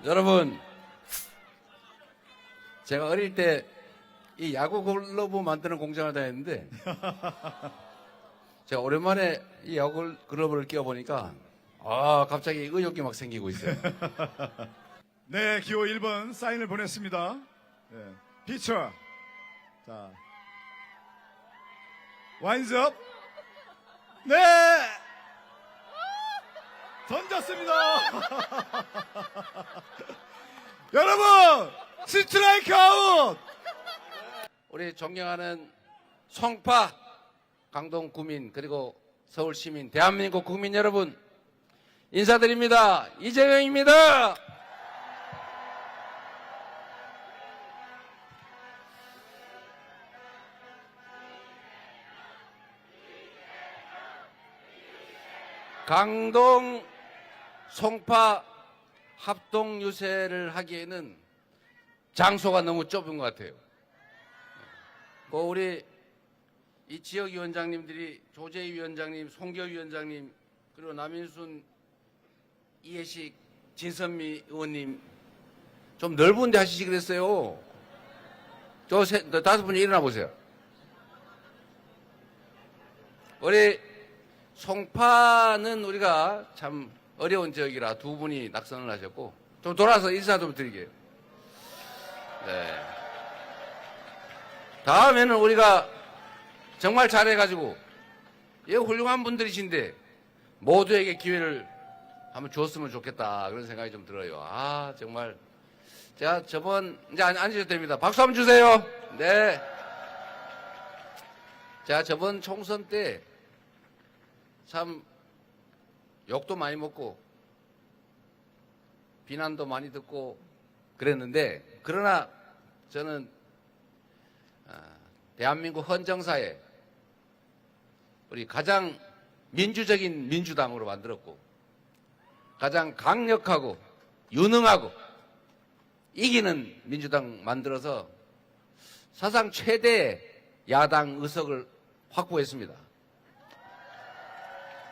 여러분, 제가 어릴 때 이 야구 글러브 만드는 공장을 다녔는데 제가 오랜만에 이 야구 글러브를 끼워보니까 갑자기 의욕이 막 생기고 있어요. 네, 기호 1번 사인을 보냈습니다. 네, 피처. 자, 와인즈업. 네, 던졌습니다. 여러분, 스트라이크 아웃. 우리 존경하는 송파 강동 구민 그리고 서울 시민 대한민국 국민 여러분 인사드립니다. 이재명입니다. 강동 송파 합동 유세를 하기에는 장소가 너무 좁은 것 같아요. 우리 이 지역위원장님들이 조재희 위원장님, 송교 위원장님, 그리고 남인순, 이해식, 진선미 의원님 좀 넓은 데 하시지 그랬어요. 저 다섯 분이 일어나 보세요. 우리 송파는 우리가 참 어려운 지역이라 두 분이 낙선을 하셨고 좀 돌아서 인사 좀 드리게요. 네. 다음에는 우리가 정말 잘해가지고 예, 훌륭한 분들이신데 모두에게 기회를 한번 줬으면 좋겠다 그런 생각이 좀 들어요. 정말 제가 저번 이제 앉으셔도 됩니다. 박수 한번 주세요. 네. 제가 저번 총선 때 참 욕도 많이 먹고 비난도 많이 듣고 그랬는데 그러나 저는 대한민국 헌정사에 우리 가장 민주적인 민주당으로 만들었고 가장 강력하고 유능하고 이기는 민주당 만들어서 사상 최대의 야당 의석을 확보했습니다.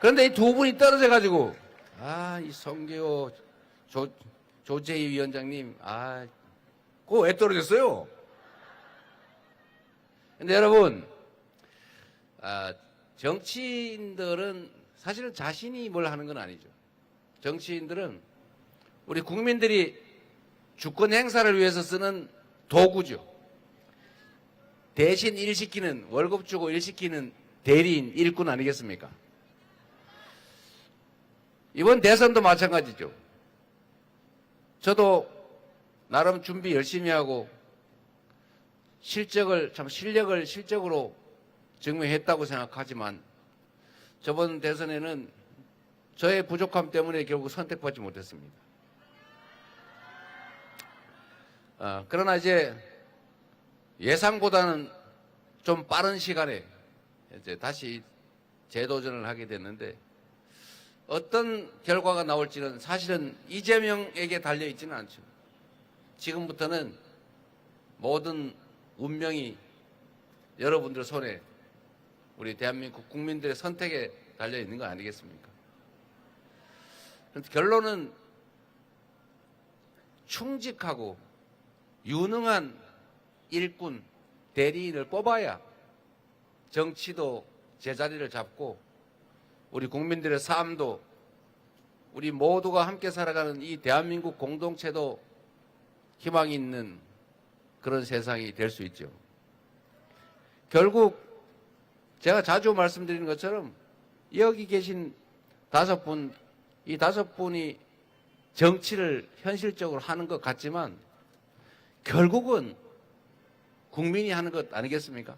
그런데 이 두 분이 떨어져가지고 이 송교 조재희 위원장님 그거 왜 떨어졌어요? 근데 여러분, 정치인들은 사실은 자신이 뭘 하는 건 아니죠. 정치인들은 우리 국민들이 주권 행사를 위해서 쓰는 도구죠. 대신 일시키는, 월급 주고 일시키는 대리인, 일꾼 아니겠습니까? 이번 대선도 마찬가지죠. 저도 나름 준비 열심히 하고 실력을 실적으로 증명했다고 생각하지만 저번 대선에는 저의 부족함 때문에 결국 선택받지 못했습니다. 그러나 이제 예상보다는 좀 빠른 시간에 이제 다시 재도전을 하게 됐는데 어떤 결과가 나올지는 사실은 이재명에게 달려있지는 않죠. 지금부터는 모든 운명이 여러분들 손에 우리 대한민국 국민들의 선택에 달려있는 거 아니겠습니까? 결론은 충직하고 유능한 일꾼, 대리인을 뽑아야 정치도 제자리를 잡고 우리 국민들의 삶도 우리 모두가 함께 살아가는 이 대한민국 공동체도 희망이 있는 그런 세상이 될 수 있죠. 결국 제가 자주 말씀드리는 것처럼 여기 계신 이 다섯 분이 정치를 현실적으로 하는 것 같지만 결국은 국민이 하는 것 아니겠습니까?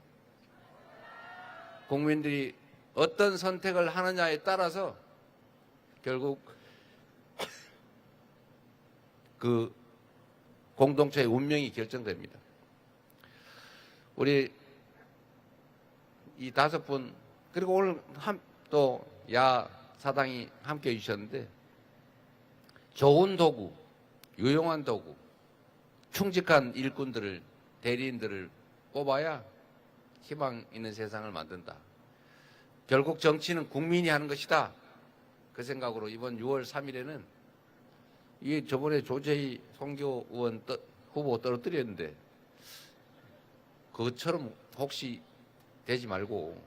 국민들이 어떤 선택을 하느냐에 따라서 결국 그 공동체의 운명이 결정됩니다. 우리 이 다섯 분 그리고 오늘 또 사당이 함께 해주셨는데 좋은 도구, 유용한 도구, 충직한 일꾼들을 대리인들을 뽑아야 희망 있는 세상을 만든다. 결국 정치는 국민이 하는 것이다. 그 생각으로 이번 6월 3일에는 이 저번에 조재희 송교 의원 후보 떨어뜨렸는데 그것처럼 혹시 되지 말고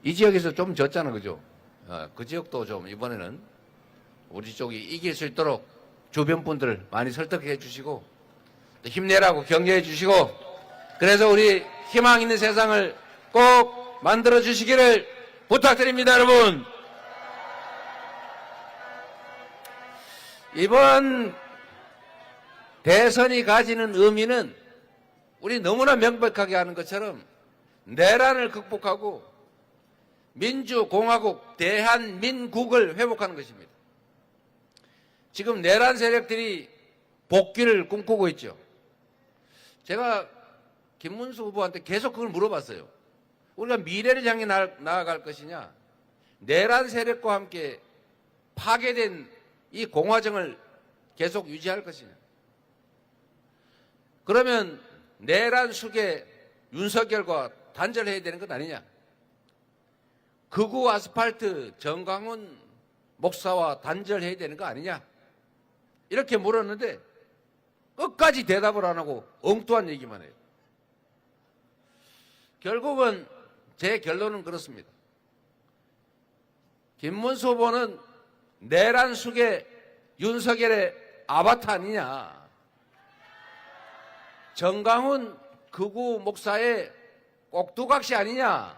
이 지역에서 좀 졌잖아, 그죠? 그 지역도 좀 이번에는 우리 쪽이 이길 수 있도록 주변 분들 많이 설득해 주시고 힘내라고 격려해 주시고 그래서 우리 희망 있는 세상을 꼭 만들어 주시기를 부탁드립니다, 여러분. 이번 대선이 가지는 의미는 우리 너무나 명백하게 하는 것처럼 내란을 극복하고 민주공화국 대한민국을 회복하는 것입니다. 지금 내란 세력들이 복귀를 꿈꾸고 있죠. 제가 김문수 후보한테 계속 그걸 물어봤어요. 우리가 미래를 향해 나아갈 것이냐, 내란 세력과 함께 파괴된 이 공화정을 계속 유지할 것이냐. 그러면 내란 숙의 윤석열과 단절해야 되는 것 아니냐. 극우 아스팔트 정광훈 목사와 단절해야 되는 거 아니냐. 이렇게 물었는데 끝까지 대답을 안 하고 엉뚱한 얘기만 해요. 결국은 제 결론은 그렇습니다. 김문수 후보는 내란 숙의 윤석열의 아바타 아니냐. 정강훈 극우 목사의 꼭두각시 아니냐.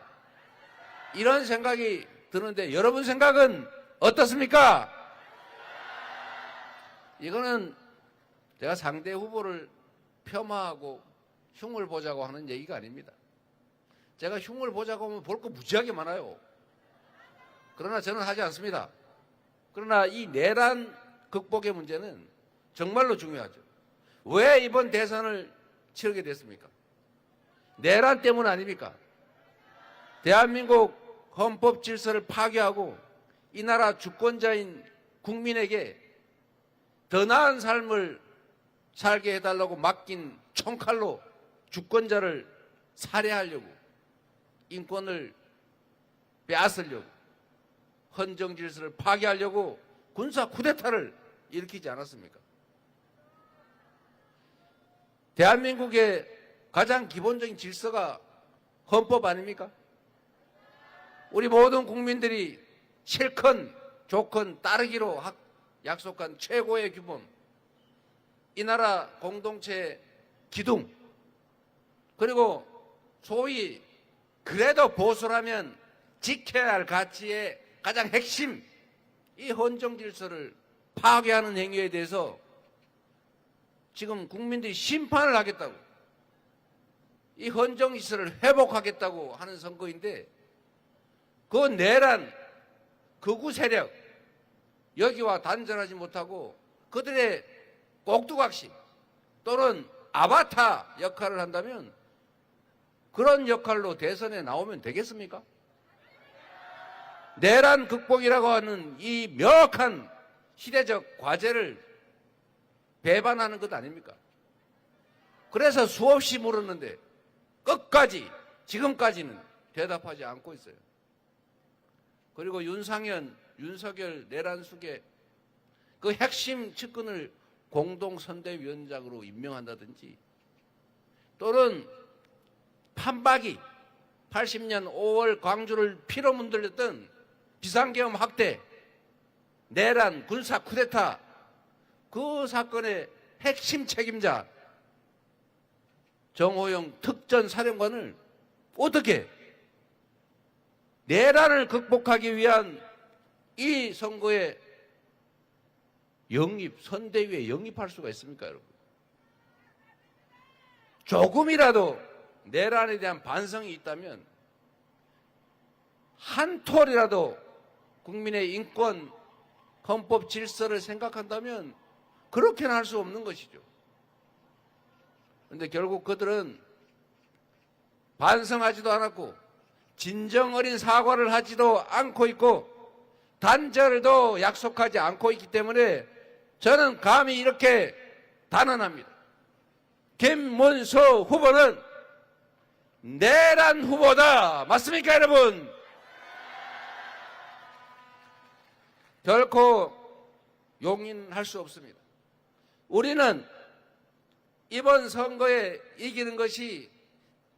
이런 생각이 드는데 여러분 생각은 어떻습니까? 이거는 제가 상대 후보를 폄하하고 흉을 보자고 하는 얘기가 아닙니다. 제가 흉을 보자고 하면 볼 거 무지하게 많아요. 그러나 저는 하지 않습니다. 그러나 이 내란 극복의 문제는 정말로 중요하죠. 왜 이번 대선을 치르게 됐습니까? 내란 때문 아닙니까? 대한민국 헌법 질서를 파괴하고 이 나라 주권자인 국민에게 더 나은 삶을 살게 해달라고 맡긴 총칼로 주권자를 살해하려고, 인권을 빼앗으려고, 헌정 질서를 파괴하려고 군사 쿠데타를 일으키지 않았습니까? 대한민국의 가장 기본적인 질서가 헌법 아닙니까? 우리 모든 국민들이 실컷 조건 따르기로 약속한 최고의 규범, 이 나라 공동체 기둥, 그리고 소위 그래도 보수라면 지켜야 할 가치의 가장 핵심, 이 헌정 질서를 파괴하는 행위에 대해서 지금 국민들이 심판을 하겠다고, 이 헌정 질서를 회복하겠다고 하는 선거인데, 그 내란 극우 세력 여기와 단절하지 못하고 그들의 꼭두각시 또는 아바타 역할을 한다면 그런 역할로 대선에 나오면 되겠습니까? 내란 극복이라고 하는 이 명확한 시대적 과제를 배반하는 것 아닙니까? 그래서 수없이 물었는데 끝까지 지금까지는 대답하지 않고 있어요. 그리고 윤상현, 윤석열 내란 숙의 그 핵심 측근을 공동선대위원장으로 임명한다든지, 또는 판박이 80년 5월 광주를 피로 문들렸던 비상계엄 학대, 내란, 군사 쿠데타, 그 사건의 핵심 책임자 정호영 특전사령관을 어떻게 내란을 극복하기 위한 이 선거에 선대위에 영입할 수가 있습니까, 여러분? 조금이라도 내란에 대한 반성이 있다면 한 톨이라도 국민의 인권, 헌법 질서를 생각한다면 그렇게는 할 수 없는 것이죠. 그런데 결국 그들은 반성하지도 않았고 진정 어린 사과를 하지도 않고 있고 단절도 약속하지 않고 있기 때문에 저는 감히 이렇게 단언합니다. 김문수 후보는 내란 후보다. 맞습니까, 여러분? 결코 용인할 수 없습니다. 우리는 이번 선거에 이기는 것이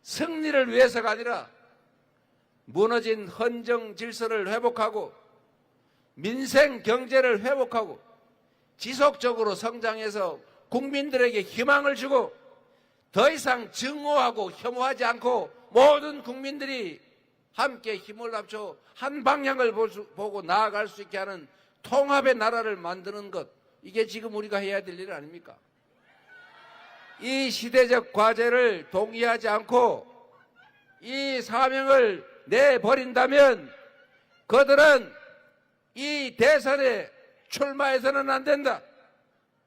승리를 위해서가 아니라 무너진 헌정 질서를 회복하고 민생 경제를 회복하고 지속적으로 성장해서 국민들에게 희망을 주고 더 이상 증오하고 혐오하지 않고 모든 국민들이 함께 힘을 합쳐 한 방향을 보고 나아갈 수 있게 하는 통합의 나라를 만드는 것, 이게 지금 우리가 해야 될 일 아닙니까? 이 시대적 과제를 동의하지 않고 이 사명을 내버린다면 그들은 이 대선에 출마해서는 안 된다.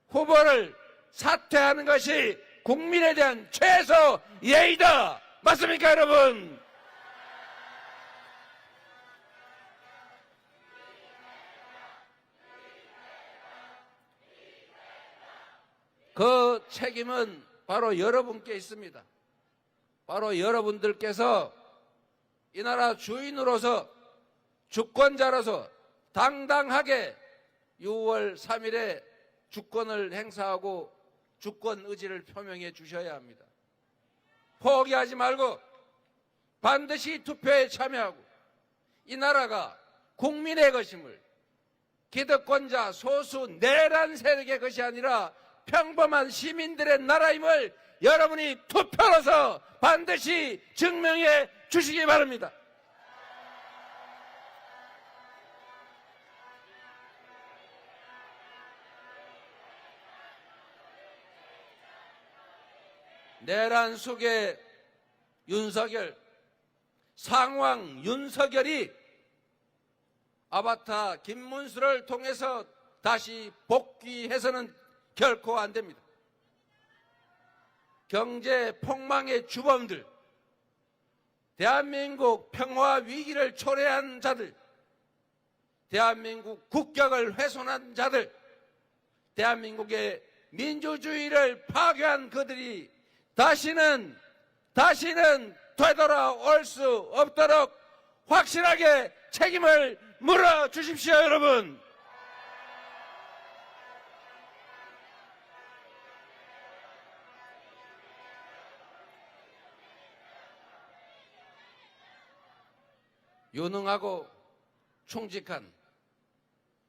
후보를 사퇴하는 것이 국민에 대한 최소 예의다. 맞습니까, 여러분? 그 책임은 바로 여러분께 있습니다. 바로 여러분들께서 이 나라 주인으로서 주권자로서 당당하게 6월 3일에 주권을 행사하고 주권 의지를 표명해 주셔야 합니다. 포기하지 말고 반드시 투표에 참여하고 이 나라가 국민의 것임을, 기득권자 소수 내란 세력의 것이 아니라 평범한 시민들의 나라임을 여러분이 투표로서 반드시 증명해 주시기 바랍니다. 내란 속의 윤석열, 상황 윤석열이 아바타 김문수를 통해서 다시 복귀해서는 결코 안 됩니다. 경제 폭망의 주범들, 대한민국 평화 위기를 초래한 자들, 대한민국 국격을 훼손한 자들, 대한민국의 민주주의를 파괴한 그들이 다시는 되돌아올 수 없도록 확실하게 책임을 물어주십시오, 여러분. 유능하고 충직한,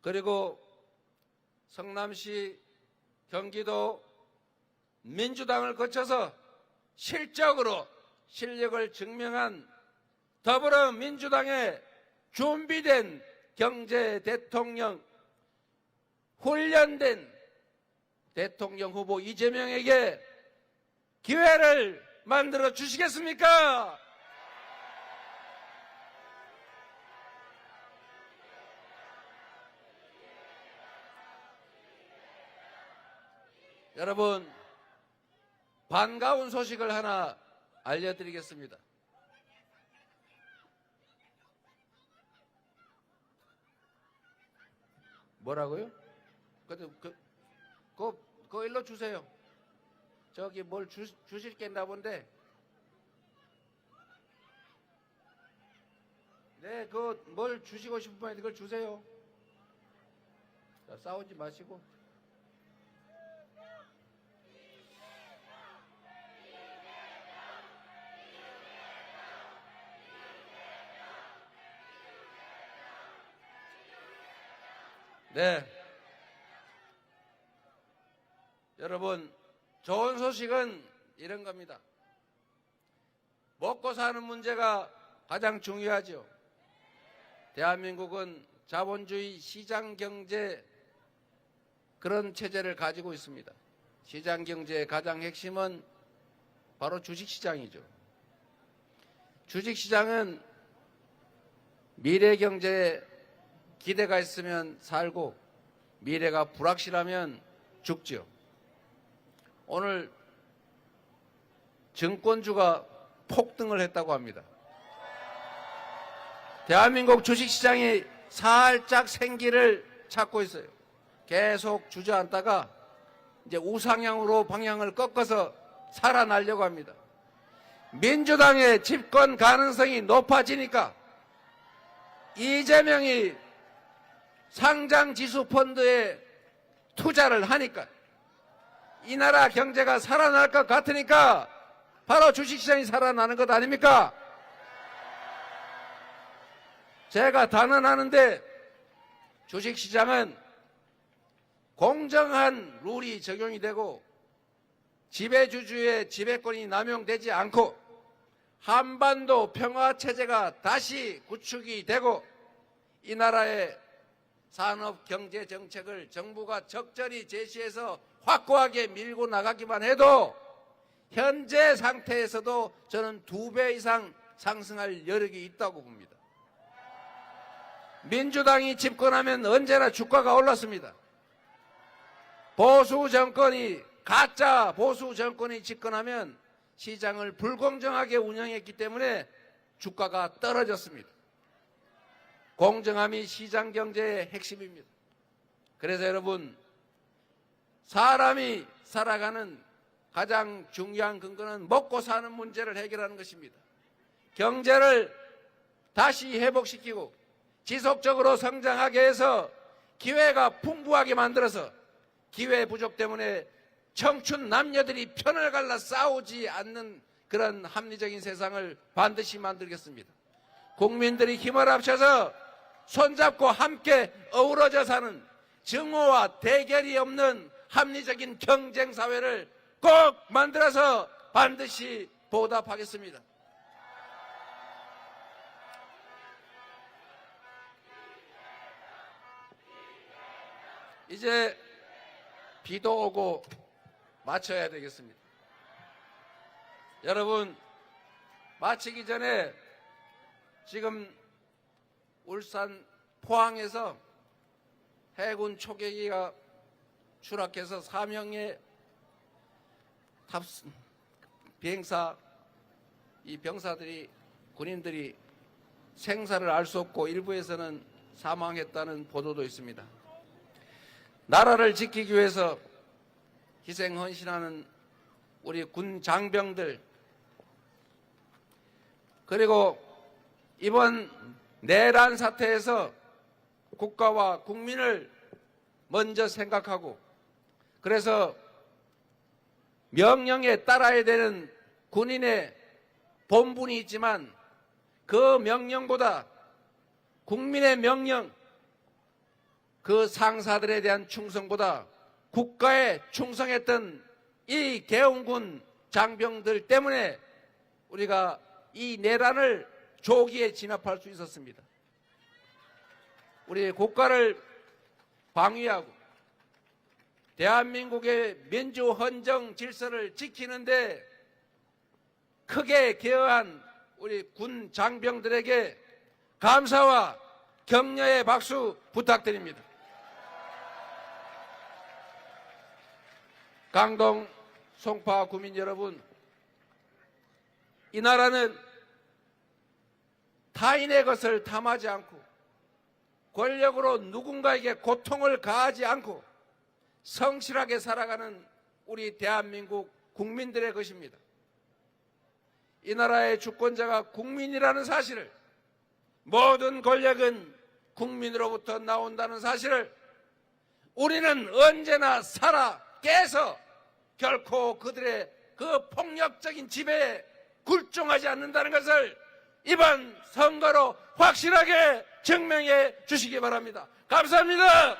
그리고 성남시, 경기도 민주당을 거쳐서 실적으로 실력을 증명한 더불어민주당의 준비된 경제 대통령, 훈련된 대통령 후보 이재명에게 기회를 만들어 주시겠습니까? 여러분, 반가운 소식을 하나 알려드리겠습니다. 뭐라고요? 그거 일로 주세요. 저기 뭘 주실 게 있나 본데. 네, 뭘 주시고 싶으면 이걸 주세요. 자, 싸우지 마시고. 네. 여러분, 좋은 소식은 이런 겁니다. 먹고 사는 문제가 가장 중요하죠. 대한민국은 자본주의 시장경제 그런 체제를 가지고 있습니다. 시장경제의 가장 핵심은 바로 주식시장이죠. 주식시장은 미래경제에 기대가 있으면 살고 미래가 불확실하면 죽죠. 오늘 증권주가 폭등을 했다고 합니다. 대한민국 주식시장이 살짝 생기를 찾고 있어요. 계속 주저앉다가 이제 우상향으로 방향을 꺾어서 살아나려고 합니다. 민주당의 집권 가능성이 높아지니까 이재명이 상장지수펀드에 투자를 하니까 이 나라 경제가 살아날 것 같으니까 바로 주식시장이 살아나는 것 아닙니까? 제가 단언하는데 주식시장은 공정한 룰이 적용이 되고 지배주주의 지배권이 남용되지 않고 한반도 평화체제가 다시 구축이 되고 이 나라의 산업 경제 정책을 정부가 적절히 제시해서 확고하게 밀고 나가기만 해도 현재 상태에서도 저는 2배 이상 상승할 여력이 있다고 봅니다. 민주당이 집권하면 언제나 주가가 올랐습니다. 보수 정권이 가짜 보수 정권이 집권하면 시장을 불공정하게 운영했기 때문에 주가가 떨어졌습니다. 공정함이 시장 경제의 핵심입니다. 그래서 여러분, 사람이 살아가는 가장 중요한 근거는 먹고 사는 문제를 해결하는 것입니다. 경제를 다시 회복시키고 지속적으로 성장하게 해서 기회가 풍부하게 만들어서 기회 부족 때문에 청춘 남녀들이 편을 갈라 싸우지 않는 그런 합리적인 세상을 반드시 만들겠습니다. 국민들이 힘을 합쳐서 손잡고 함께 어우러져 사는 증오와 대결이 없는 합리적인 경쟁사회를 꼭 만들어서 반드시 보답하겠습니다. 이제 비도 오고 마쳐야 되겠습니다. 여러분, 마치기 전에 지금 울산 포항에서 해군 초계기가 추락해서 4명의 비행사 이 병사들이 군인들이 생사를 알 수 없고 일부에서는 사망했다는 보도도 있습니다. 나라를 지키기 위해서 희생 헌신하는 우리 군 장병들, 그리고 이번 내란 사태에서 국가와 국민을 먼저 생각하고 그래서 명령에 따라야 되는 군인의 본분이 있지만 그 명령보다 국민의 명령, 그 상사들에 대한 충성보다 국가에 충성했던 이 계엄군 장병들 때문에 우리가 이 내란을 조기에 진압할 수 있었습니다. 우리 국가를 방위하고 대한민국의 민주헌정 질서를 지키는데 크게 기여한 우리 군 장병들에게 감사와 격려의 박수 부탁드립니다. 강동, 송파 구민 여러분, 이 나라는 타인의 것을 탐하지 않고 권력으로 누군가에게 고통을 가하지 않고 성실하게 살아가는 우리 대한민국 국민들의 것입니다. 이 나라의 주권자가 국민이라는 사실을, 모든 권력은 국민으로부터 나온다는 사실을 우리는 언제나 살아 깨서 결코 그들의 그 폭력적인 지배에 굴종하지 않는다는 것을 이번 선거로 확실하게 증명해 주시기 바랍니다. 감사합니다.